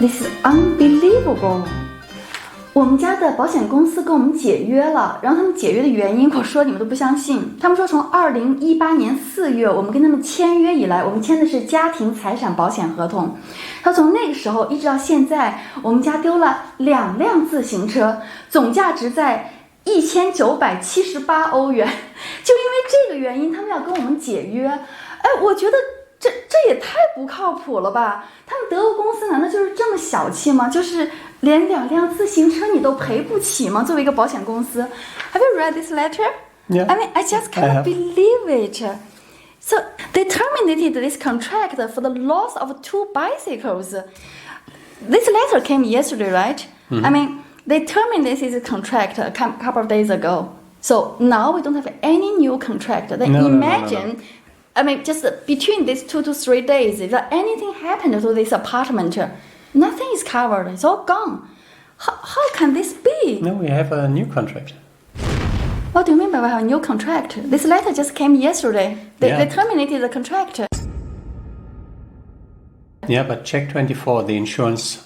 This is unbelievable. 我们家的保险公司跟我们解约了，然后他们解约的原因，我说你们都不相信。他们说从2018年4月我们跟他们签约以来，我们签的是家庭财产保险合同。他从那个时候一直到现在，我们家丢了2辆自行车，总价值在1978欧元。就因为这个原因，他们要跟我们解约。哎，我觉得这也太不靠谱了吧？他们德国公司难道就是这么小气吗？就是连2辆自行车你都赔不起吗？作为一个保险公司 ，Have you read this letter? Yeah. I mean, I just can't believe it. So they terminated this contract for the loss of 2 bicycles. This letter came yesterday, right? I mean, they terminated this contract a couple of days ago. So now we don't have any new contract. Then imagine. No. I mean, just between these 2 to 3 days, if anything happened to this apartment, nothing is covered. It's all gone. How can this be? No, we have a new contract. What do you mean by we have a new contract? This letter just came yesterday. They terminated the contract. Yeah, but Check24, the insurance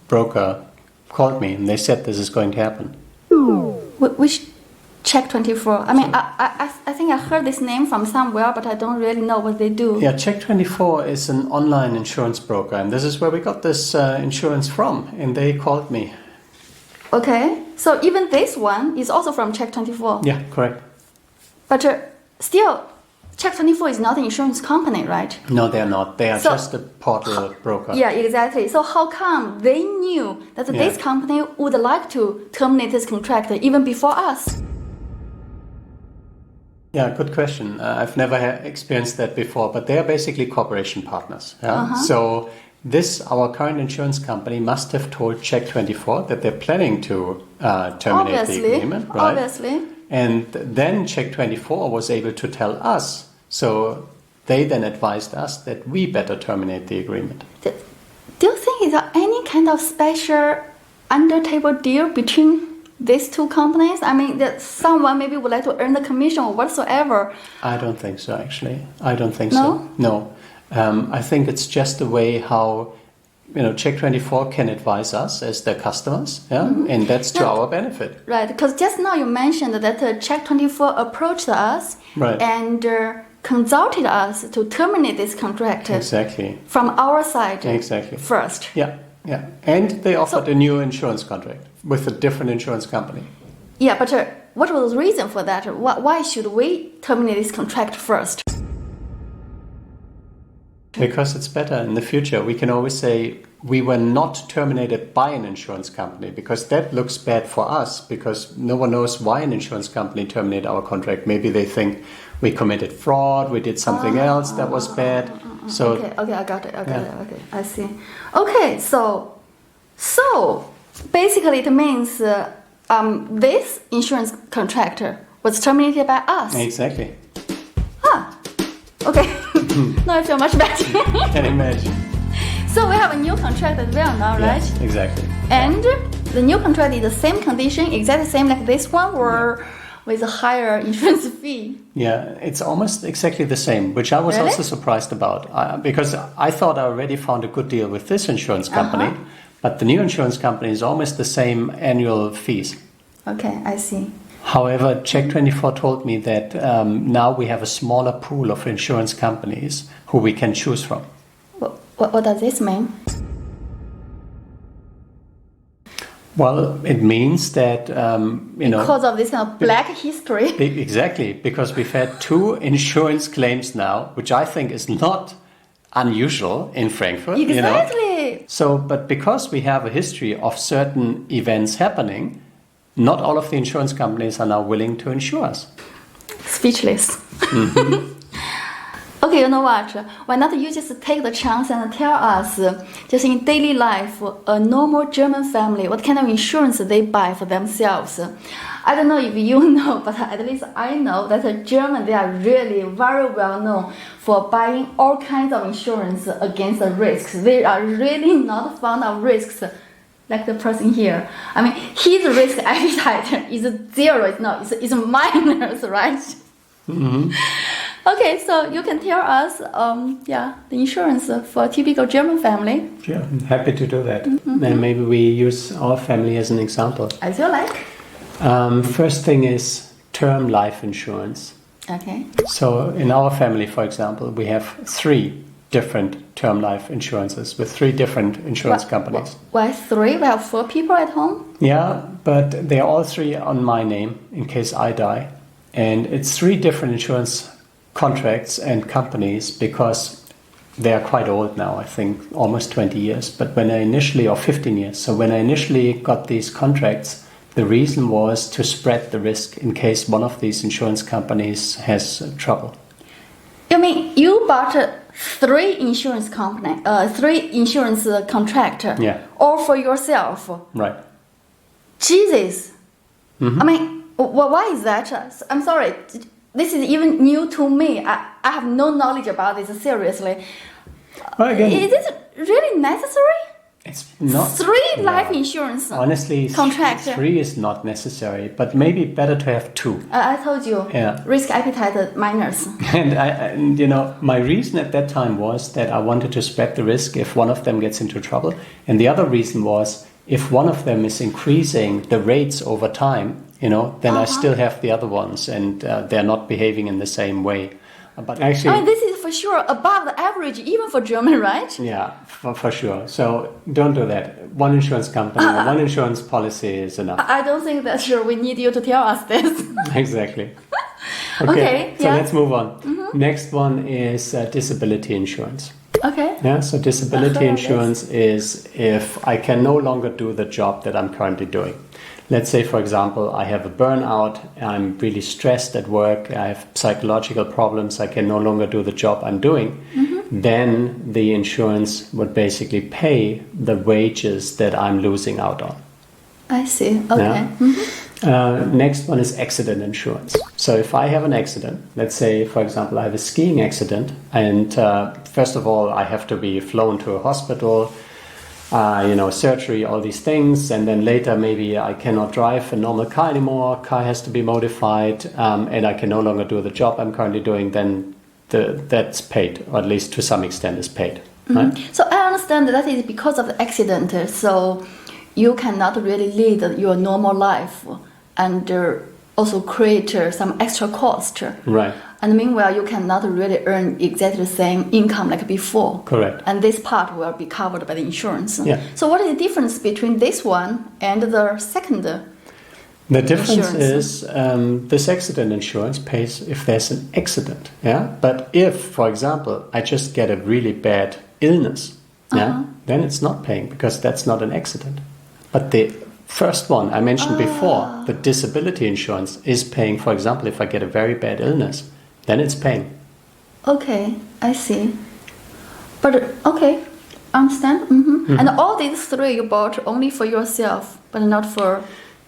broker, called me and they said this is going to happen. Which Check24? I mean, I think I heard this name from somewhere, but I don't really know what they do. Yeah, Check24 is an online insurance broker, and this is where we got this insurance from, and they called me. Okay, so even this one is also from Check24? Yeah, correct. But still, Check24 is not an insurance company, right? No, they are not. They are just a portal broker. Yeah, exactly. So how come they knew that this company would like to terminate this contract even before us? Yeah, good question. I've never experienced that before, but they are basically cooperation partners. Yeah? So our current insurance company must have told Check24 that they're planning to terminate the agreement, right? Obviously. And then Check24 was able to tell us. So they then advised us that we better terminate the agreement. Do you think is there any kind of special under-table deal between these 2 companies? I mean, that someone maybe would like to earn the commission or whatsoever. I don't think so, actually. I don't think No? so. No. I think it's just a way how, Check24 can advise us as their customers, and that's to our benefit. Right, because just now you mentioned that Check24 approached us and consulted us to terminate this contract. Exactly. From our side. Exactly. First. Yeah. And they offered a new insurance contract with a different insurance company. Yeah, but what was the reason for that? Why should we terminate this contract first? Because it's better in the future. We can always say we were not terminated by an insurance company, because that looks bad for us, because no one knows why an insurance company terminated our contract. Maybe they think we committed fraud, we did something else that was bad. So Okay, I got it. Okay, I see. Okay, so basically it means this insurance contractor was terminated by us. Exactly. Okay. Now I feel much better. Can imagine. So we have a new contract as well now, right? Yes, exactly. And the new contract is the same condition, exactly the same like this one, or with a higher insurance fee? Yeah, it's almost exactly the same, which I was also surprised about, because I thought I already found a good deal with this insurance company, but the new insurance company is almost the same annual fees. Okay, I see. However, Check24 told me that now we have a smaller pool of insurance companies who we can choose from. What does this mean? Well, it means that, Because of this kind of black history. Exactly, because we've had 2 insurance claims now, which I think is not unusual in Frankfurt. Exactly. So, but because we have a history of certain events happening, not all of the insurance companies are now willing to insure us. Speechless. Okay, you know what? Why not you just take the chance and tell us, just in daily life, a normal German family, what kind of insurance they buy for themselves? I don't know if you know, but at least I know that Germans, they are really very well known for buying all kinds of insurance against the risks. They are really not fond of risks. Like the person here. I mean, his risk appetite is 0. It's minus, right? Okay, so you can tell us, the insurance for a typical German family. Sure, I'm happy to do that. And maybe we use our family as an example. As you like. First thing is term life insurance. Okay. So in our family, for example, we have 3 different term life insurances with 3 different insurance companies. Why 3? We have 4 people at home. Yeah, but they're all 3 on my name in case I die. And it's 3 different insurance contracts and companies because they are quite old now, I think almost 20 years. But when I initially, or 15 years, so when I initially got these contracts, the reason was to spread the risk in case one of these insurance companies has trouble. You mean you bought 3 insurance company, 3 insurance contract, Yeah. all for yourself? Right. Jesus. I mean, why is that? I'm sorry. This is even new to me. I have no knowledge about this, seriously. Well, again, Is it really necessary? it's not 3 life insurance honestly, contract. 3 is not necessary, but maybe better to have 2. I told you, Yeah. risk appetite minus. And my reason at that time was that I wanted to spread the risk if one of them gets into trouble. And the other reason was if one of them is increasing the rates over time, then I still have the other ones and they're not behaving in the same way. But actually, I mean, this is for sure above the average, even for German, right? yeah, for sure. So don't do that. One insurance company, one insurance policy is enough. I don't think that sure we need you to tell us this. Exactly. Okay, so yeah. let's move on. Next one is disability insurance. Okay. Yeah, so disability Yes. insurance is if I can no longer do the job that I'm currently doing. Let's say, for example, I have a burnout, I'm really stressed at work, I have psychological problems, I can no longer do the job I'm doing, then the insurance would basically pay the wages that I'm losing out on. I see. Okay. Yeah. Next one is accident insurance. So if I have an accident, let's say, for example, I have a skiing accident, and first of all, I have to be flown to a hospital, surgery, all these things, and then later maybe I cannot drive a normal car anymore, car has to be modified, and I can no longer do the job I'm currently doing, then that's paid, or at least to some extent is paid. Right? So I understand that is because of the accident, so you cannot really lead your normal life and also create some extra cost. Right. And meanwhile, you cannot really earn exactly the same income like before. Correct. And this part will be covered by the insurance. Yeah. So what is the difference between this one and the second? The difference Insurance. is this accident insurance pays if there's an accident. Yeah. But if, for example, I just get a really bad illness, then it's not paying because that's not an accident. But the first one I mentioned before, the disability insurance, is paying, for example, if I get a very bad illness, then it's paying. Okay, I see. But okay, understand. And all these 3 you bought only for yourself, but not for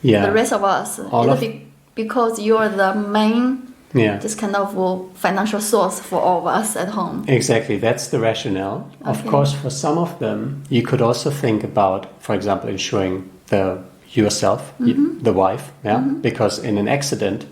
the rest of us. Because you're the main, just kind of financial source for all of us at home. Exactly, that's the rationale. Of course, for some of them, you could also think about, for example, insuring yourself, the wife, because in an accident,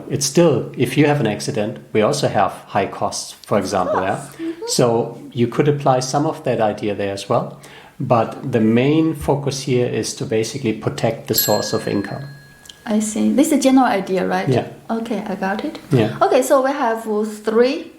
it's still, if you have an accident, we also have high costs, for example, So you could apply some of that idea there as well. But the main focus here is to basically protect the source of income. I see. This is a general idea, right? Yeah. Okay, I got it. Yeah. Okay, so we have 3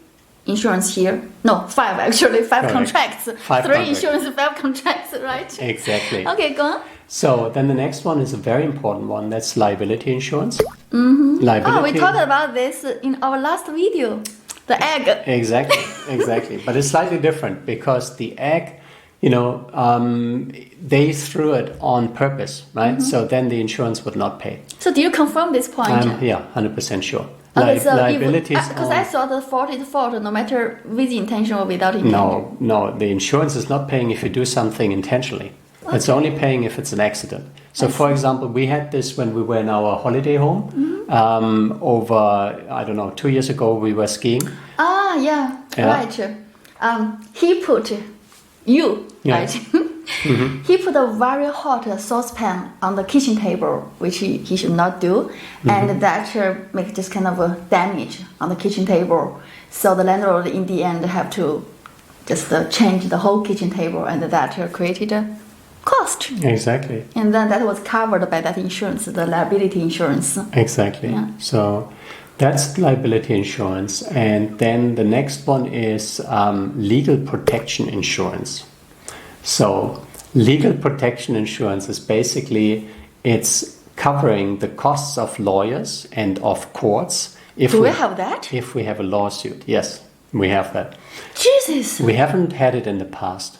insurance here. No, 5 actually. 5 Correct. contracts. 5 3 contracts. insurance, 5 contracts, right? Exactly. Okay, go on. So then the next one is a very important one. That's liability insurance. Liability. We talked about this in our last video. The egg. Exactly. But it's slightly different because the egg, they threw it on purpose, right? So then the insurance would not pay. So do you confirm this point? 100% sure. Okay, so liabilities. Because I thought the fault is fault, no matter with intention or without intention. No. The insurance is not paying if you do something intentionally. Okay. It's only paying if it's an accident. So, for example, we had this when we were in our holiday home. Over 2 years ago, we were skiing. Right. He put you, right? He put a very hot saucepan on the kitchen table, which he should not do, and that make just kind of a damage on the kitchen table. So the landlord in the end have to just change the whole kitchen table, and that created a cost. Exactly. And then that was covered by that insurance, the liability insurance. Exactly. Yeah. So that's liability insurance. And then the next one is legal protection insurance. So legal protection insurance is basically, it's covering the costs of lawyers and of courts. Do we have that? If we have a lawsuit, yes, we have that. Jesus! We haven't had it in the past.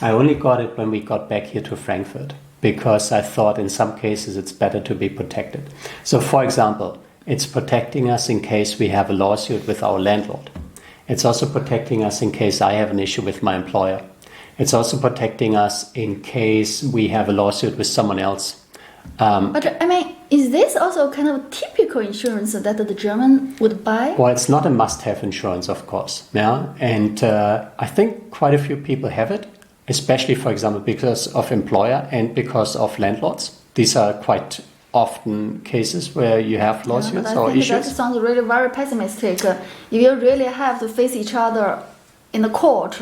I only got it when we got back here to Frankfurt because I thought in some cases it's better to be protected. So for example, it's protecting us in case we have a lawsuit with our landlord. It's also protecting us in case I have an issue with my employer. It's also protecting us in case we have a lawsuit with someone else. But I mean, is this also kind of typical insurance that the German would buy? Well, it's not a must-have insurance, of course. Yeah, and I think quite a few people have it, especially, for example, because of employer and because of landlords. These are quite often cases where you have lawsuits or issues. That sounds really very pessimistic. If you really have to face each other in the court,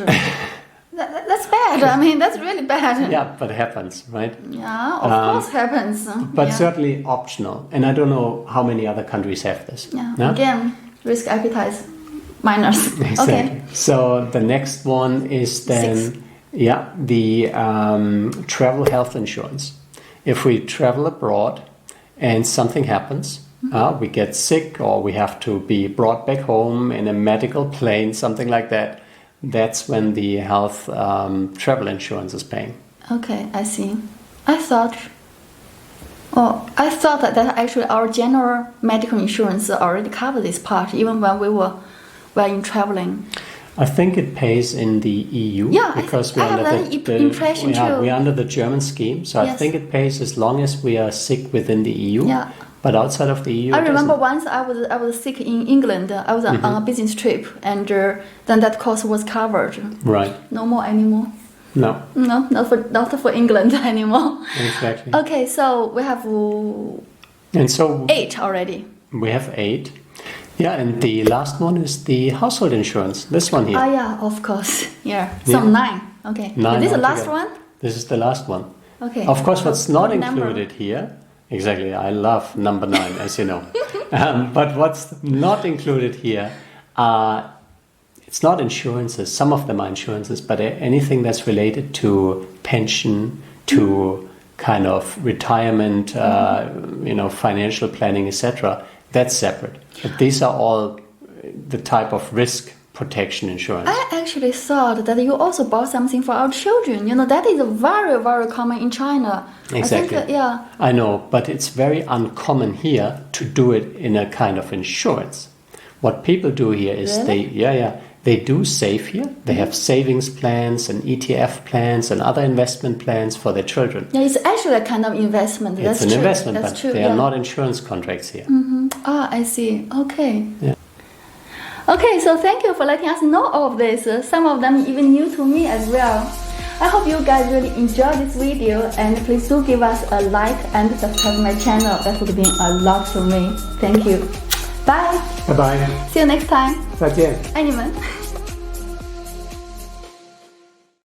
that's bad. I mean, that's really bad. Yeah, but it happens, right? Yeah, of course happens. But certainly optional. And I don't know how many other countries have this. Yeah. Again, risk appetite minors. Exactly. Okay. So the next one is then, the travel health insurance. If we travel abroad and something happens, we get sick or we have to be brought back home in a medical plane, something like that, that's when the health travel insurance is paying. Okay, I see. I thought that actually our general medical insurance already covered this part, even when we were in traveling. I think it pays in the EU because we're under we're under the German scheme. So I think it pays as long as we are sick within the EU. Yeah. But outside of the EU, I remember once I was sick in England. I was on a business trip, and then that cost was covered. Right. No more anymore. No. No, not for England anymore. Exactly. Okay, so we have 8 already. We have 8. Yeah, and the last one is the household insurance. This one here. Oh yeah, of course. Yeah. So 9. Okay. 9. Is this the last one? This is the last one. Okay. Of course, what's not included here. Exactly. I love number 9, as you know. But what's not included here are, it's not insurances. Some of them are insurances, but anything that's related to pension, to kind of retirement, financial planning, etc., that's separate. But these are all the type of risk protection insurance. I actually thought that you also bought something for our children. That is very, very common in China. Exactly. I think, I know, but it's very uncommon here to do it in a kind of insurance. What people do here is they do save here. They have savings plans and ETF plans and other investment plans for their children. Yeah, it's actually a kind of investment. It's an investment, That's but true. They are not insurance contracts here. Ah, I see. Okay. Yeah. Okay, so thank you for letting us know all of this. Some of them even new to me as well. I hope you guys really enjoyed this video, and please do give us a like and subscribe to my channel. That would mean a lot to me. Thank you. Bye. Bye bye. See you next time. 再见。爱你们。